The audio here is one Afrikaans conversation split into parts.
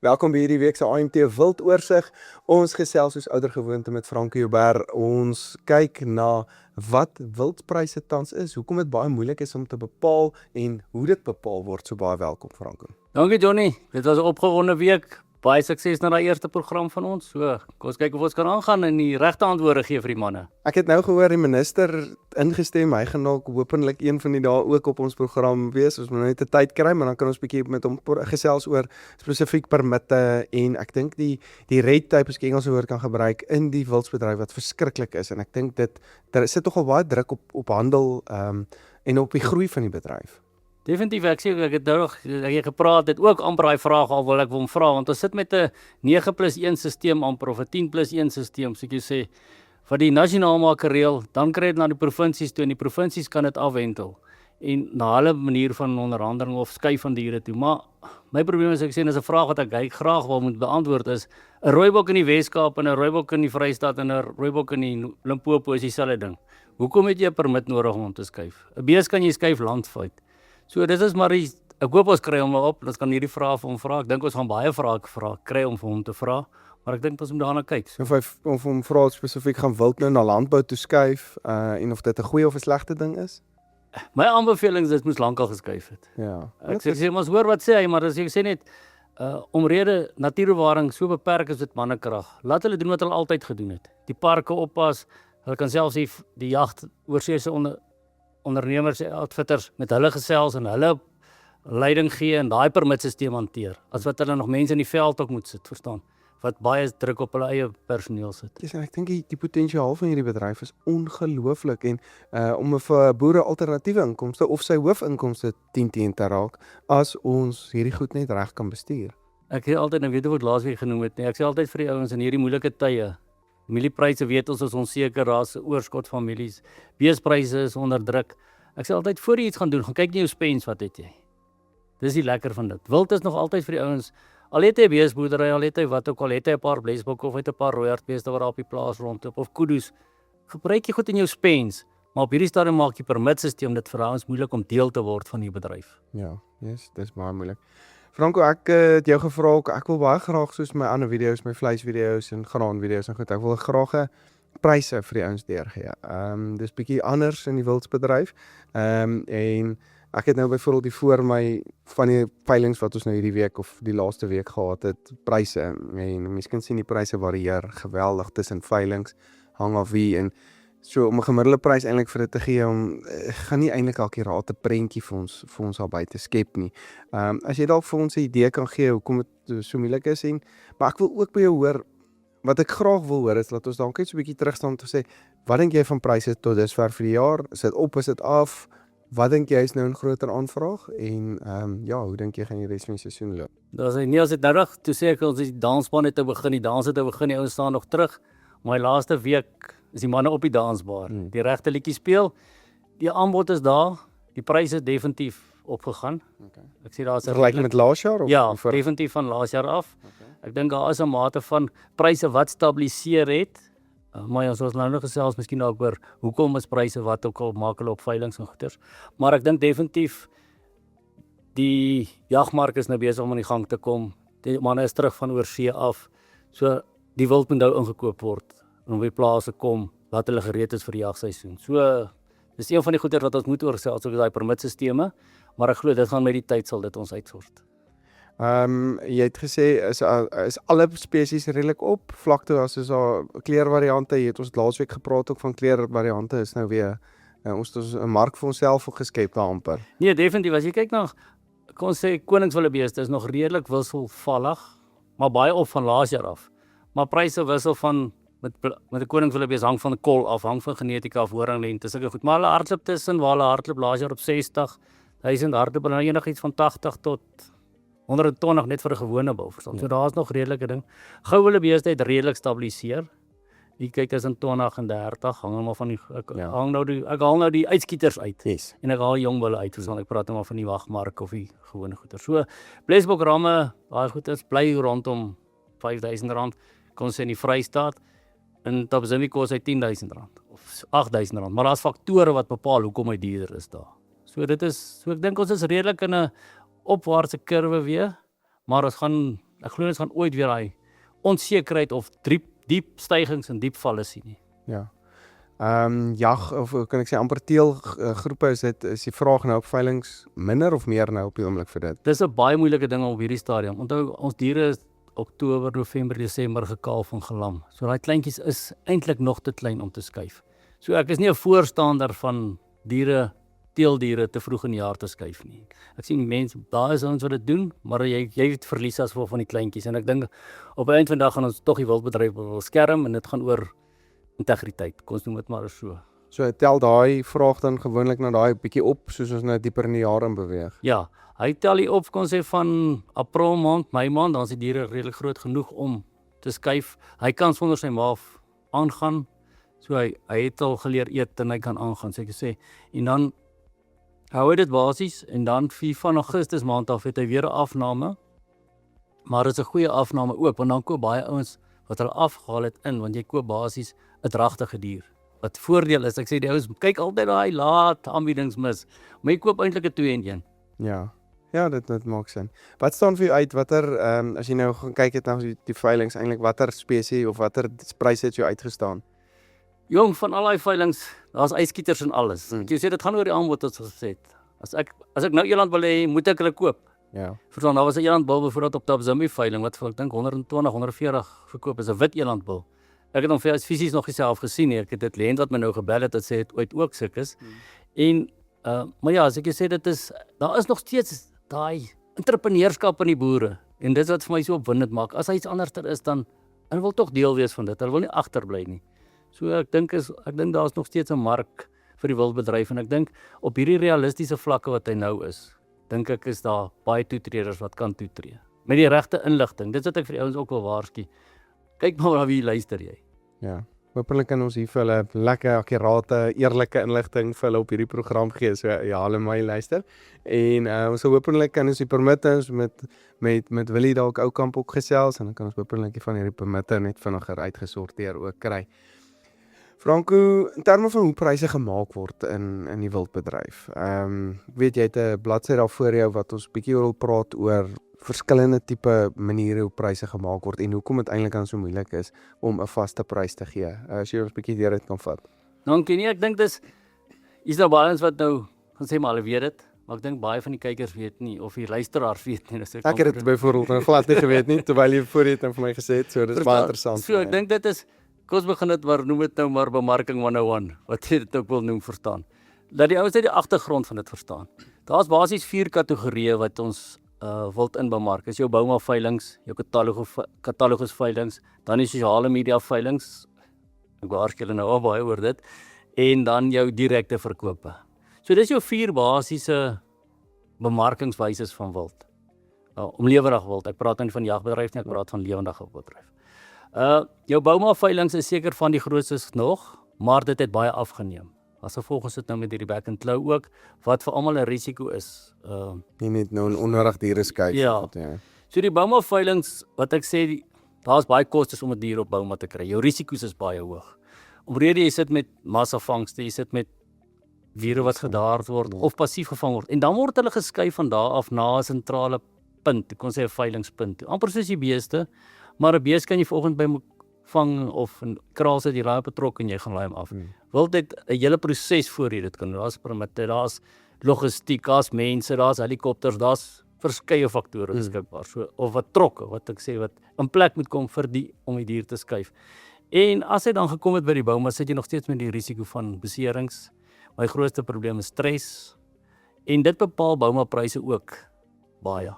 Welkom by hierdie week se AMT Wildoorsig. Ons gesels soos ouer gewoonte met Franco Joubert. Ons kyk na wat wildpryse tans is, hoekom dit baie moeilik is om te bepaal en hoe dit bepaal word. So baie welkom Franco. Dankie Johnny, dit was 'n opgewonde week. Baie sukses na daai eerste program van ons. So, kom ons kyk of ons kan aangaan en die regte antwoorde gee vir die manne. Ek het nou gehoor die minister ingestem, hy gaan dalk hopelik een van die dae ook op ons program wees. Ons moet net 'n tyd kry, maar dan kan ons bietjie met hom gesels oor spesifiek permitte en ek dink die red tape, as ek Engelse woord kan gebruik, in die wildsbedryf wat verskriklik is en ek dink daar sit tog al baie druk op handel en op die groei van die bedryf. Definitief, ek het nou nog gepraat, het ook amper daai vraag al wil ek wil hom vra, want ons sit met 'n 9+1 stelsel amper of 'n 10+1 stelsel, soos jy sê, vir die nasionaal maak 'n reël, dan kry dit na die provinsies toe en die provinsies kan dit afwentel en na hulle manier van onderhandeling of skuif van diere toe. Maar my probleem is, ek sê, is 'n vraag wat ek graag wil moet beantwoord is, 'n rooibok in die Weskaap en 'n rooibok in die Vrystaat en 'n rooibok in die Limpopo is dieselfde ding. Hoekom het jy 'n permit nodig om te skuif? 'n bees kan jy skuif landwyd. So dit is maar ek hoop ons kry hom op, ons kan hierdie vrae vir hom vra. Ek dink ons gaan baie vrae kry om vir hom te vra, maar ek dink ons moet daarna kyk. So. Of hom vra spesifiek gaan wild nou na landbou toe skuif en of dit 'n goeie of 'n slegte ding is? My aanbeveling is dit moes lankal geskuif het. Ja. Ek sê ons hoor wat sê hy, maar as ek sê net omrede natuurbewaring so beperk is dit mannekrag. Laat hulle doen wat hulle altyd gedoen het. Die parke oppas, hulle kan selfs die jag oorseese ondernemers, outfitters met hulle gesels en hulle leiding gee en daai permitstelsel hanteer, as wat hulle nog mense in die veld ook moet sit, verstaan, wat baie druk op hulle eie personeel sit. Yes, en ek dink die potensiaal van hierdie bedryf is ongelooflik en om vir boere alternatiewe inkomste of sy hoofinkomste 10 te raak, as ons hierdie goed net reg kan bestuur. Ek sê altyd, en weet jy wat laasweek genoem het, nee, ek sê altyd vir die ouens in hierdie moeilike tye, mieliepryse weet ons is onseker, daar's 'n oorskot van mielies, beespryse is onder druk. Ek sê altyd, voor jy iets gaan doen, gaan kyk nie jou spens, wat het jy? Dis die lekker van dit. Wild is nog altyd vir die ouens, al het hy beesboerdery, al het hy wat ook al, het hy 'n paar blesbokke of het 'n paar rooihartbeeste wat daar op die plaas rondloop of kudu's, gebruik jy goed in jou spens, maar op hierdie stadium maak die permitstelsel dit vir ons moeilik om deel te word van die bedryf. Ja, yes, dis baie moeilik. Franco, ek het jou gevra, ek wil baie graag soos my ander video's, my vleisvideo's en graanvideo's en goed, ek wil graag pryse vir die ouens deurgee. Dis bietjie anders in die wildsbedryf. En ek het nou byvoorbeeld die voor my van die veilings wat ons nou hierdie week of die laaste week gehad het, pryse en miskien sien die pryse varieer geweldig tussen veilings, hang af wie en so om 'n gemiddelde prys eintlik vir dit te gee, gaan nie eintlik akkurate prentjie vir ons al buite skep nie. As jy dalk vir ons 'n idee kan gee hoekom dit so moeilik is maar ek wil ook by jou hoor, wat ek graag wil hoor is dat ons dalk net so 'n bietjie terugstaan om te sê, wat dink jy van pryse tot dusver vir die jaar? Is dit op, is dit af? Wat dink jy is nou 'n groter aanvraag en hoe dink jy gaan die res van die seisoen loop? As dit nou reg, toe sê ek ons die dansspan het te begin, die ouens staan nog terug, maar die laaste week is die manne op die dansbaar, die regte liedjie speel, die aanbod is daar, die pryse definitief opgegaan. Okay. Ek sê daar's 'n vergelyking met laas jaar of ja, definitief van laas jaar af. Okay. Ek dink daar is 'n mate van pryse wat stabiliseer het. Maar ons nou nog gesels miskien ook oor hoekom is pryse wat ook al maak hulle op veilings en goeders. Maar ek dink definitief die jagmark is nou besig om aan die gang te kom. Die manne is terug van oorsee af. So die wild moet nou ingekoop word en op die plase kom, laat hulle gereed is vir die jagseisoen. So dis een van die goeders wat ons moet oorsels, ook daai permitstelsels, maar ek glo dit gaan met die tyd sal dit ons uitsort. Jy het gesê is alle spesies redelik op vlakte as is daar kleurvariante, jy het ons laasweek gepraat ook van kleurvariante, is nou weer ons 'n mark vir onsself geskep daar amper. Nee, definitief, as jy kyk na kon sê koningswillebeeste is nog redelik wisselvallig, maar baie op van laas jaar af. Maar pryse wissel van met 'n koningswillebeeste hang van die kol af, hang van genetika af, horinglengte, sulke goed. Maar hulle hardloop tussen waar hulle hardloop laas jaar op 60,000 hardloop en enigiets van 80 tot 120 net vir 'n gewone bou, verstaan. Ja. So daar's nog redelike ding. Gouwillebeeste het redelik stabiliseer. Jy kyk tussen 20 en 30, hang maar van ek haal nou die uitskieters uit. Yes. En ek haal jong bulle uit, verstaan. Ek praat nou maar van die wagmark of die gewone goeder. So blesbok ramme, daai goeders bly rondom R5,000. Kon sê in die Vrystaat in Tabazimbi kos hy R10,000 of R8,000, maar daar's faktore wat bepaal hoekom hy duurder is daar. So ek dink ons is redelik in 'n opwaartse kurwe weer, maar ons gaan ek glo ons gaan ooit weer daai onsekerheid of diep stygings en diep valle sien nie. Ja. Jag of kan ek sê amper teelgroepe is die vraag nou op veilinge minder of meer nou op die oomblik vir dit? Dis 'n baie moeilike ding op hierdie stadium. Onthou ons diere is Oktober, November, Desember gekalf en gelam. So daai kleintjies is eintlik nog te klein om te skuif. So ek is nie 'n voorstander van teeldiere te vroeg in die jaar te skuif nie. Ek sien mense, daar is ons wat dit doen, maar jy het verlies as gevolg van die kleintjies en ek dink op 'n eind van die dag gaan ons tog die wildbedryf wil skerm en dit gaan oor integriteit. Kom ons noem dit maar so. So tel daai vraag dan gewoonlik na daai bietjie op soos ons nou dieper in die jaar in beweeg. Ja, hy tel hier op kon sê van April maand, Mei maand, dan is die diere redelik groot genoeg om te skuif. Hy kan sonder sy ma aangaan. So hy het al geleer eet en hy kan aangaan, so ek sê. En dan hou hy dit basies en dan van Augustus maand af het hy weer 'n afname. Maar dit is 'n goeie afname ook, want dan koop baie ouens wat hulle afgehaal het in, want jy koop basies 'n dragtige dier. Wat voordeel is, ek sê die ouens kyk altyd daai laat aanbiedings mis, maar jy koop eintlik 'n 2-in-1. Ja. Ja, dit maak sin. Wat staan vir jou uit, watter as jy nou gaan kyk het na die veilings eintlik, watter spesies of watter pryse het jou uitgestaan? Jong, van al daai veilings, daar's yskieters en alles. Jy sê dit gaan oor die aanbod wat ons gesê het. As ek nou eland wil hê, moet ek hulle koop. Ja. Verstaan, daar was 'n elandbul byvoorbeeld op Tabzimbi veiling wat vir ek dink 120, 140 verkoop is 'n wit elandbul. Ek het hom fisies nog self gesien nie. Ek het dit kliënt wat my nou gebel het, sê dit ooit ook sulkes. En maar ja, as ek sê daar is nog steeds daai entrepreneurskap in die boere en dit wat vir my so opwindend maak. As hy iets anderster is dan hulle wil tog deel wees van dit. Hulle wil nie agterbly nie. So ek dink daar's nog steeds 'n mark vir die wildbedryf en ek dink op hierdie realistiese vlakke wat hy nou is, dink ek is daar baie toetreders wat kan toetree. Met die regte inligting. Dit wat ek vir die ouens ook wil waarsku. Kyk maar na wie luister jy. Ja. Hopelik kan ons hier vir hulle lekker akkurate, eerlike inligting vir hulle op hierdie program gee. So ja, hulle my luister. En ons hopelik kan ons die permitte met Willie dalk Oukamp ook gesels en dan kan ons hopelik van hierdie permitte net vinniger uitgesorteer ook kry. Franco, in terme van hoe pryse gemaak word in die wildbedryf. Ek weet jy het 'n bladsy daar voor jou wat ons bietjie wil praat oor verskillende tipe maniere hoe pryse gemaak word en hoekom dit eintlik dan so moeilik is om 'n vaste prys te gee. As jy ons bietjie deur dit kan vat. Dankie nie, ek dink is daar baie ons wat nou gaan sê maar hulle weet dit, maar ek dink baie van die kykers weet nie of die luisteraars weet nie. Ek het dit byvoorbeeld nou glad nie geweet nie terwyl jy voor dit vir my gesê het, so dit is baie interessant. So ek dink dit is kom ons begin dit maar noem dit nou maar bemarking 101, wat jy dit ook wil noem verstaan. Dat die ouens net die agtergrond van dit verstaan. Daar's basies 4 kategorieë wat ons wild in bemark. Is jou Bouma veilings, jou katalogus veilings, dan die sosiale media veilings. Ek waarsku julle nou al baie oor dit en dan jou direkte verkope. So dis jou 4 basiese bemarkingswyses van wild. Om lewendig wild. Ek praat nie van jagbedryf nie, ek praat van lewendige wildbedryf. Jou Bouma veilings is seker van die grootstes nog, maar dit het baie afgeneem. As gevolg is dit nou met hierdie back and claw ook, wat vir almal 'n risiko is. Jy net nou 'n onnodig diere skuif. Ja. So die Bouma veilings, wat ek sê, daar's baie kostes om 'n dier op Bouma te kry. Jou risiko's is baie hoog. Omrede jy sit met massavangste, jy sit met diere wat gedaard word of passief gevang word. En dan word hulle geskuif van daar af na 'n sentrale punt, ek kon sê 'n veilingspunt. Amper soos die beeste, maar 'n bees kan jy vanoggend by vang of 'n kraal sit jy laai op 'n trok en jy gaan laai hom af. Wild het 'n hele proses voor jy dit kan doen. Daar's permitte, daar's logistiek, daar's mense, daar's helikopters, daar's verskeie faktore beskikbaar. So of wat trokke, wat ek sê wat in plek moet kom om die dier te skuif. En as hy dan gekom het by die Bouma, sit jy nog steeds met die risiko van beserings. My grootste probleem is stres. En dit bepaal Bouma pryse ook baie.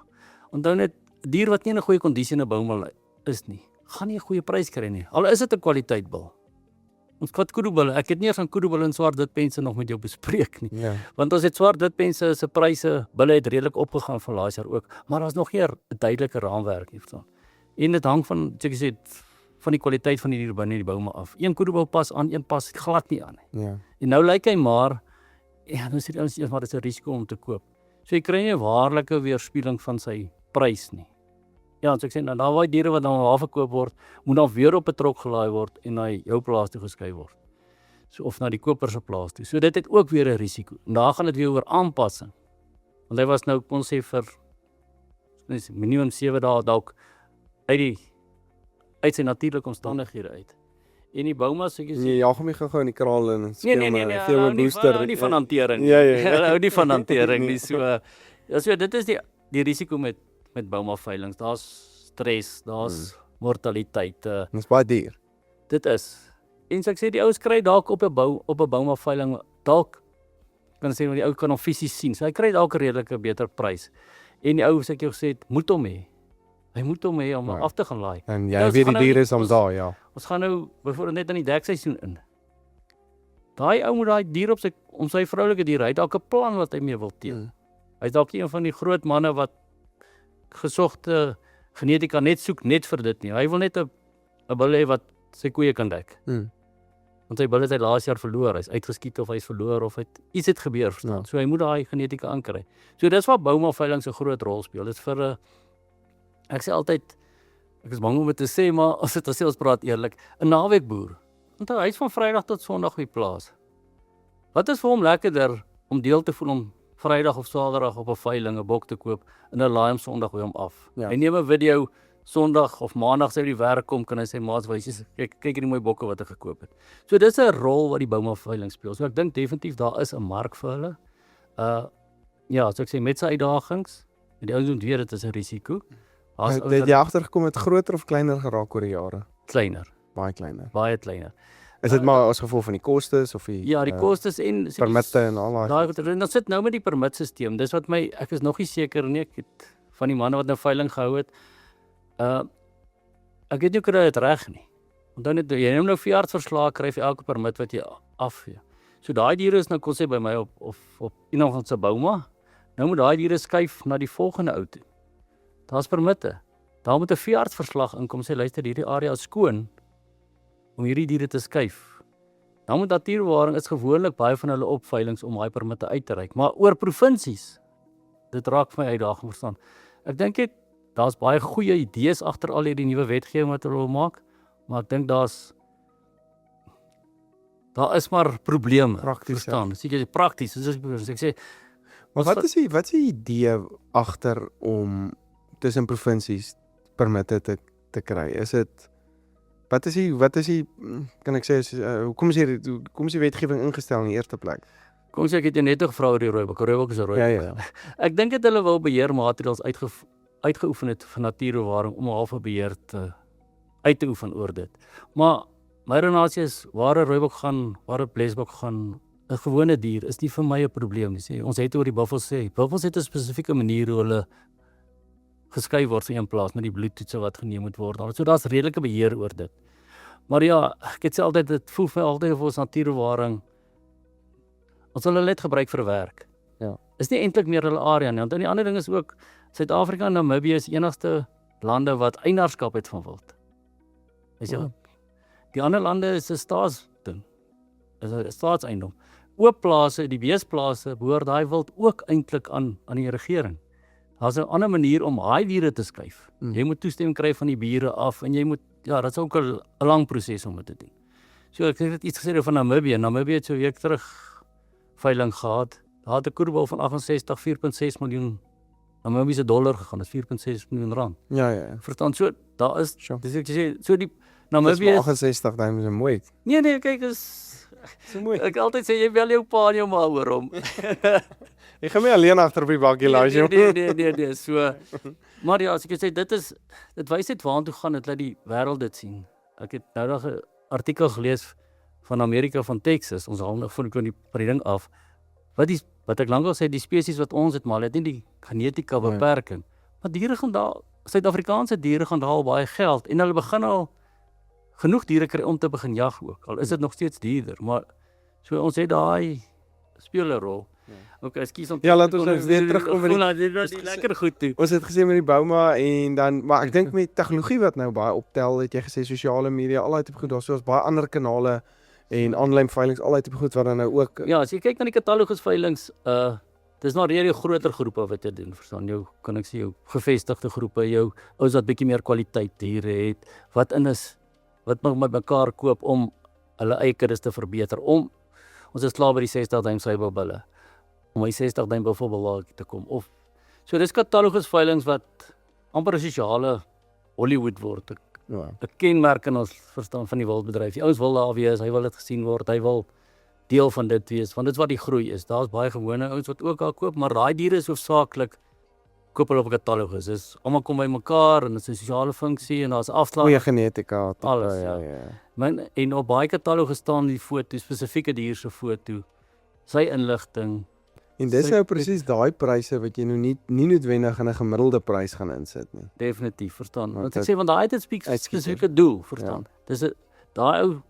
Onthou net, 'n dier wat nie in 'n goeie kondisie in 'n Bouma is nie, gaan nie 'n goeie prys kry nie. Al is dit 'n kwaliteitbul. Ons vat kudubulle. Ek het nie eens aan kudubulle en swart witpense nog met jou bespreek nie. Ja. Want ons het swart witpense se pryse, bulle het redelik opgegaan van laas jaar ook, maar daar's nog nie 'n duidelike raamwerk nie, verstaan. En dit hang van, soos ek sê, van die kwaliteit van die dier binne die Bouma af. Een kudubul pas aan, een pas glad nie aan nie. Ja. En nou lyk hy maar, ja, nou sê ons eers maar dit is 'n risiko om te koop. So jy kry nie 'n waarlike weerspieëling van sy prys nie. Ja, so ek sê, nou daai diere wat dan daar verkoop word, moet dan weer op 'n trok gelaai word en na jou plaas toe geskuif word. So of na die koper se plaas toe. So dit het ook weer 'n risiko. En daar gaan dit weer oor aanpassing. Want hy was nou kon sê vir minimum 7 dae dalk uit sy natuurlike omstandighede uit. En die Boumas, ek Nee, jaag hom nie gou in die kraal in en speel nee, gee hulle hom hou 'n nie booster. hou nie van hantering. Ja, ja, ja. Hulle hou nie van hantering nie. So dit is die risiko met Bouma veilinge. Daar's stres, daar's mortaliteit. Dit is baie duur. Dit is. En so ek sê die ouens kry dalk op 'n Bouma veiling dalk kan sê die ou kan hom fisies sien. So hy kry dalk 'n redelike beter prys. En die ou soos ek jou gesê het, moet hom hê. Hy moet hom hê om Ja. af te gaan laai. En Ja, jy ons weet gaan die nou diere nie- is om ons- daar, ja. Ons gaan nou byvoorbeeld net in die dekseisoen in. Daai ou moet daai dier om sy vroulike dier, hy het dalk 'n plan wat hy mee wil teel. Hy's dalk een van die groot manne wat gesogte genetika net soek net vir dit nie. Hy wil net 'n bil hê wat sy koeie kan dek. Want sy bil het hy laas jaar verloor. Hy's uitgeskiet of hy's verloor of iets het gebeur, verstaan. Ja. So hy moet daai genetika aankry. So dis waar Bouma veiling 'n groot rol speel. Dit is vir 'n ek sê altyd ek is bang om dit te sê, maar as ons praat eerlik, 'n naweekboer. Want hy's van Vrydag tot Sondag op die plaas. Wat is vir hom lekkerder om deel te voel om Vrydag of Saterdag op 'n veiling 'n bok te koop en 'n laai hom Sondag by hom af. Ja. Hy neem 'n video Sondag of Maandag sy by die werk kom, kan hy sê maats wys kyk hierdie mooi bokke wat ek gekoop het. So dis 'n rol wat die Bouma veiling speel. So ek dink definitief daar is 'n mark vir hulle. Ja, so ek sê met sy uitdagings, en die ouens moet weet dit is 'n risiko. Daar's ouens Het wat jy agtergekom het groter of kleiner geraak oor die jare? kleiner, Baie kleiner. baie kleiner. Is dit maar as gevolg van die kostes of die Ja, die kostes en permitte en al daai? Daai dan sit nou met die permitstelsel. Dis wat ek is nog nie seker nie. Ek het van die manne wat nou veiling gehou het. Ek weet nie of ek dit reg nie. Onthou net jy neem nou veeartsverslag kry vir elke permit wat jy afgee. So daai diere is nou kon sê by my op iemand van se Bouma. Nou moet daai diere skuif na die volgende ou toe. Daar's permitte. Daar moet 'n veeartsverslag inkom sê luister hierdie area is skoon om hierdie diere te skuif. Dan moet natuurbewaring is gewoonlik baie van hulle opveilings om daai permitte uit te reik, maar oor provinsies. Dit raak vir my uitdaging verstaan. Ek dink daar's baie goeie idees agter al hierdie nuwe wetgewing wat hulle wil maak, maar ek dink daar is maar probleme. Prakties, verstaan. Seker prakties, soos ek sê, Maar wat is die idee agter om tussen provinsies permitte te kry? Is dit wat is die kan ek sê hoekom is die wetgewing ingestel in die eerste plek? kom sê ek het jou net gevra oor die rooibok. Rooibok is 'n rooibok. Ja. Ek dink dit hulle wil beheermaatreëls uitgeoefen het van natuurbewaring om half 'n beheer uit te oefen oor dit. Maar my redenasie is waar 'n rooibok gaan, waar 'n blesbok gaan, 'n gewone dier is nie vir my 'n probleem nie. Sê ons het oor die buffels sê. Buffels het 'n spesifieke manier hoe hulle geskei word in 'n plaas met die bloedtoetse wat geneem moet word. So daar's redelike beheer oor dit. Maar ja, ek het sê altyd dit voel vir altyd of ons natuurbewaring ons hulle net gebruik vir werk. Ja. Is nie eintlik meer hulle area nie. Want die ander ding is ook Suid-Afrika en Namibië is enigste lande wat eienaarskap het van wild. Is jy? Die ander lande is 'n staatsding. Is 'n staatseiendom. Oop plase, die beesplase behoort daai wild ook eintlik aan die regering. Daar's 'n ander manier om daai diere te skuif. Jy moet toestemming kry van die bure af en jy moet dit is ook 'n lang proses om dit te doen. So ek het iets gesê van Namibië. Namibië het so 'n week terug veiling gehad. Daar het 'n koerbal van 68 4.6 miljoen Namibiese dollar gegaan. Dit is 4.6 miljoen rand. Ja. Verstaan so, daar is Sure. dis ek sê so die Dis Namibië 68 dames is mooi. Nee, kyk is So mooi. ek altyd sê jy bel jou pa en jou ma oor hom. Jy gaan my alleen agter op die bakkie laat jy. Nee, so. Maar ja, as ek sê dit wys net waartoe gaan dit laat die wêreld dit sien. Ek het nou nog 'n artikel gelees van Amerika van Texas. Ons haal nog van die ding af. Wat ek lankal sê die spesies wat ons het maar het nie die genetika beperking. Maar diere gaan daar Suid-Afrikaanse diere gaan daar al baie geld en hulle begin al genoeg diere kry om te begin jag ook. Al is dit nog steeds duurder, maar so ons het daai speel 'n rol. Okay, ekskuus om Ja, laat ons nou weer terug oor die lekker goed toe. Ons het gesê met die Bouma en dan maar ek dink met tegnologie wat nou baie optel, het jy gesê sosiale media, al daai tipe goed, daar's soos baie ander kanale en aanlyn veilings, al daai tipe goed wat dan nou ook Ja, as jy kyk na die katalogus veilings, dis nou regtig groter groepe wat jy doen, verstaan jou, kan ek sê jou gevestigde groepe, jou ouens wat bietjie meer kwaliteit diere het, wat wat met mekaar koop om hulle eie kuddes te verbeter, ons is klaar by die 60 duim suiwelbulle, om hy 60 duim buffel te kom, of, so dis katalogus veilings wat amper 'n sosiale Hollywood word, 'n Ja. kenmerk in ons verstaan van die wildbedryf. Die ouens wil daar wees, hy wil dit gesien word, hy wil deel van dit wees, want dit is wat die groei is. Daar's baie gewone ouens wat ook al koop, maar daai diere is hoofsaaklik koop hulle op 'n katalogus. Dis almal kom by mekaar en dit is 'n sosiale funksie en daar's afslag. Goeie genetika. Alles, ja. En op baie katalogus staan die foto, spesifieke dier se foto, sy inligting. En dis Sy- nou presies daai pryse wat jy nou nie noodwendig in 'n gemiddelde prys gaan insit nie. Definitief, verstaan. Want Want ek dit- sê want daai het speak Uitskieters. spesifieke doel, verstaan. Dis 'n daai ou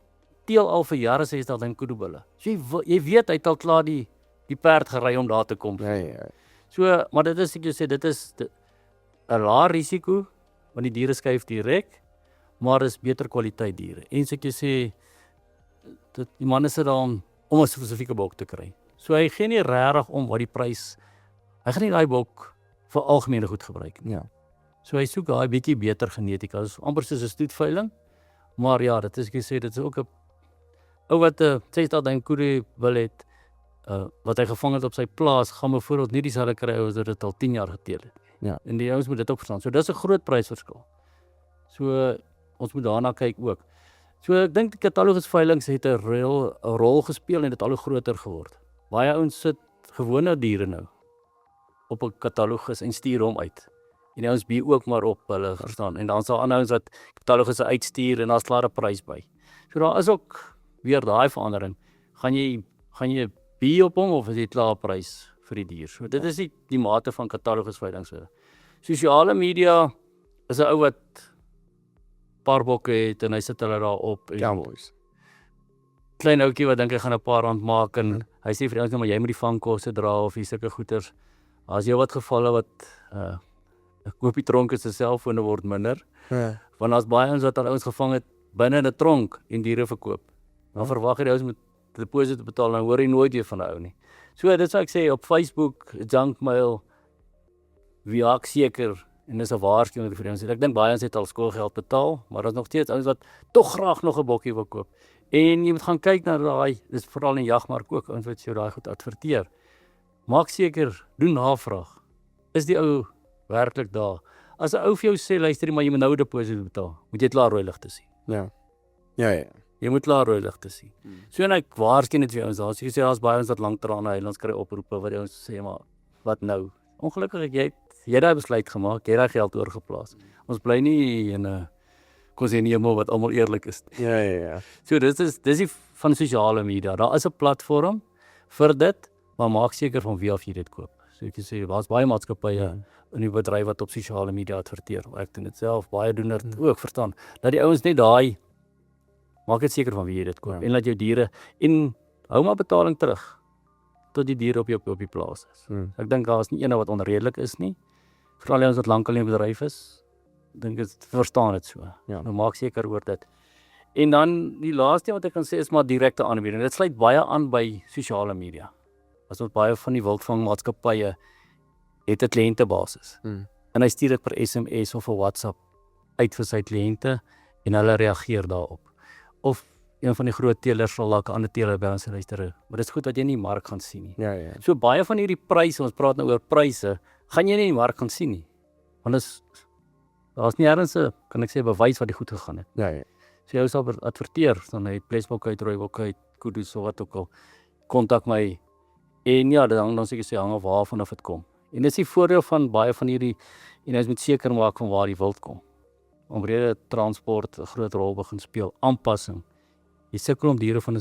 teel al vir jare 60 in Kudubulle. So jy weet hy het al klaar die perd gery om daar te kom. Ja. So, maar dit is ek jou sê dit is 'n lae risiko want die diere skuif direk, maar is beter kwaliteit diere. En so ek jou sê dit die manne sit daar om 'n spesifieke bok te kry. So hy gee nie regtig om wat die prys. Hy gaan nie daai bok vir algemene goed gebruik nie. Ja. So hy soek daai bietjie beter genetika. Dis amper soos 'n stoetveiling. Maar ja, dit is ek sê dit is ook 'n ou wat 'n 60 koeie wil het wat hy gevang het op sy plaas, gaan byvoorbeeld nie dieselfde kry as dit al 10 jaar geteel het. Ja. En die ouens moet dit ook verstaan. So dis 'n groot prysverskil. So ons moet daarna kyk ook. So ek dink die katalogusveilings het 'n rol gespeel en dit al hoe groter geword. Baie ouens sit gewone diere nou op 'n katalogus en stuur hom uit. En die ouens bied ook maar op hulle verstaan. En dan sal ander ouens wat katalogusse uitstuur en daar's klaar 'n prys by. So daar is ook weer daai verandering. Gaan jy bied op hom of is dit klaar 'n prys vir die dier? So dit is die mate van katalogusveilings. Sosiale media is 'n ou wat paar bokke het en hy sit hulle daar op. Cowboys. Klein ouetjie wat dink hy gaan 'n paar rand maak en hy sê vir die ouens maar jy moet die vangkoste dra of sulke goeders. As jy wat gevalle wat koop die tronk se selfone word minder, Ja. want daar's baie ouens wat al ouens gevang het binne in 'n tronk en diere verkoop. Dan verwag jy die ouens moet deposito betaal en hoor jy nooit weer van 'n ou nie. So dit sou ek sê op Facebook, junkmail, wiak seker en dis 'n waarskuwing vir die ouens. Ek dink baie ouens het al skoolgeld betaal, maar daar's nog steeds ouens wat tog graag nog 'n bokkie wil koop. En jy moet gaan kyk na daai, dis veral in jagmark ook, ouens wat jou daai goed adverteer. Maak seker, doen navraag. Is die ou werklik daar? As 'n ou vir jou sê, luister, maar jy moet nou 'n deposito betaal, moet jy klaar rooi ligte sien. Ja. Jy moet klaar rooi ligte sien. So en ek waarsku net vir ouens daar. So jy sê daar's baie ouens wat lank teraan hy ons kry oproepe wat die ouens sê maar wat nou? Ongelukkig jy het daai besluit gemaak, jy het daai geld oorgeplaas. Ons bly nie in 'n kosienemo wat almal eerlik is. Ja. So dis die van sosiale media. Daar is 'n platform vir dit, maar maak seker van wie af jy dit koop. So ek sê daar's baie maatskappye in die bedryf wat op sosiale media adverteer. Ek doen dit self, baie doen dit ook, verstaan. Dat die ouens net daai maak dit seker van wie jy dit koop en laat jou diere en hou maar betaling terug tot die diere op die plaas is. Ek dink daar is nie een wat onredelik is nie. Veral die ouens wat lankal in die bedryf is, dink ek verstaan dit so. Ja. Nou maak seker oor dit. En dan die laaste wat ek kan sê is maar direkte aanbieding. Dit sluit baie aan by sosiale media. As ons baie van die wildvangmaatskappye het 'n kliëntebasis. En hy stuur dit per SMS of 'n WhatsApp uit vir sy kliënte en hulle reageer daarop. Of een van die groot teelers sal dalk 'n ander teeler bel en sê luister, maar dis goed dat jy nie die mark gaan sien nie. Ja. So baie van hierdie pryse, ons praat nou oor pryse, gaan jy nie in die mark gaan sien nie. Want daar's nie ergens 'n, kan ek sê, bewys wat die goed gegaan het. Ja. So jy sal adverteer, dan hy blesbok uit, rooibok uit, kudu's of wat ook al. Kontak my. En ja, dan sê ek hang af waarvan of dit kom. En dis die voordeel van baie van hierdie en jy moet seker maak van waar die wild kom. Omrede transport 'n groot rol begin speel, aanpassing. Jy sukkel om diere van 'n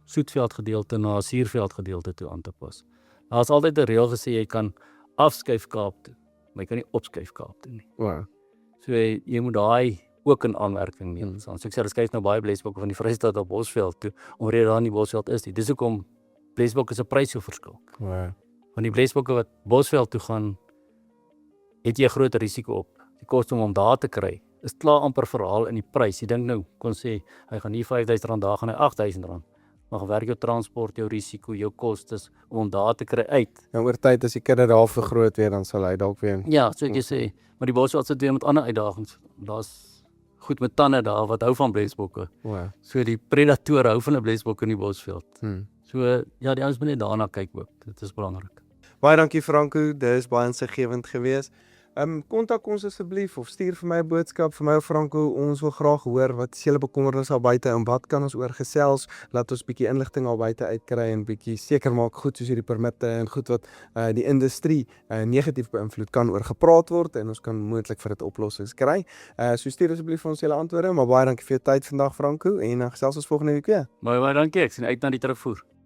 soetveld gedeelte na 'n suurveld gedeelte toe aan te pas. Daar's altyd 'n reël gesê jy kan afskuif Kaap toe, maar jy kan nie opskuif Kaap toe nie. Wow. So jy moet daai ook in aanmerking neem. So ek sê hulle skuif nou baie blesbokke van die Vrystaat op Bosveld toe, omrede daar nie Bosveld is nie. Dis hoekom blesbokke se prys so verskil. Wow. Want die blesbokke wat Bosveld toe gaan, het jy 'n groot risiko op. Die koste om daar te kry is klaar amper verhaal in die prys. Jy dink nou, kon sê hy gaan hier R5,000, daar gaan hy R8,000. Maar werk jou transport, jou risiko, jou kostes om daar te kry uit. En oor tyd as die kinders daar vergroot weer, dan sal hy dalk weer Ja, so ek sê, maar die Bosveld sit weer met ander uitdagings. Daar's goed met tande daar wat hou van blesbokke. wow. So die predatore hou van 'n blesbok in die Bosveld. Hmm. So ja, die ouens moet net daarna kyk ook. Dit is belangrik. Baie dankie Franco, dit is baie insiggewend geweest. Kontak ons asseblief of stuur vir my 'n boodskap vir my of Franco. Ons wil graag hoor wat is julle bekommernisse al buite en wat kan ons oor gesels? Laat ons bietjie inligting al buite uitkry en bietjie seker maak goed soos hierdie permitte en goed wat die industrie negatief beïnvloed kan oor gepraat word en ons kan moontlik vir dit oplossings kry. So stuur asseblief vir ons julle antwoorde, maar baie dankie vir jou tyd vandag Franco en gesels ons volgende week weer. Baie dankie. Ek sien uit na die terugvoer.